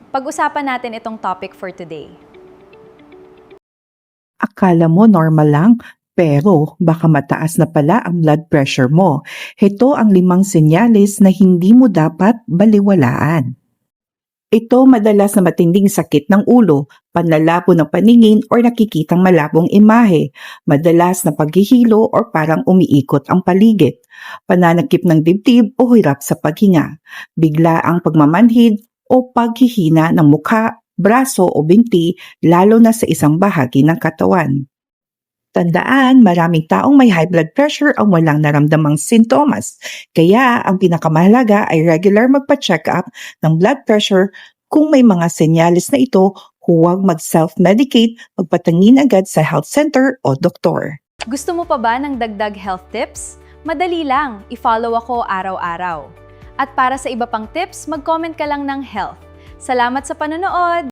Pag-usapan natin itong topic for today. Akala mo normal lang, pero baka mataas na pala ang blood pressure mo. Ito ang 5 senyales na hindi mo dapat baliwalaan. Ito madalas na matinding sakit ng ulo, panlalabo ng paningin or nakikitang malabong imahe, madalas na paghihilo or parang umiikot ang paligid, pananakip ng dibdib o hirap sa paghinga, bigla ang pagmamanhid o paghihina ng mukha, braso o binti lalo na sa isang bahagi ng katawan. Tandaan, maraming taong may high blood pressure ang walang naramdamang sintomas. Kaya ang pinakamahalaga ay regular magpa-check up ng blood pressure. Kung may mga senyales na ito, huwag mag-self-medicate, magpatingin agad sa health center o doktor. Gusto mo pa ba ng dagdag health tips? Madali lang, i-follow ako araw-araw. At para sa iba pang tips, mag-comment ka lang ng health. Salamat sa panonood!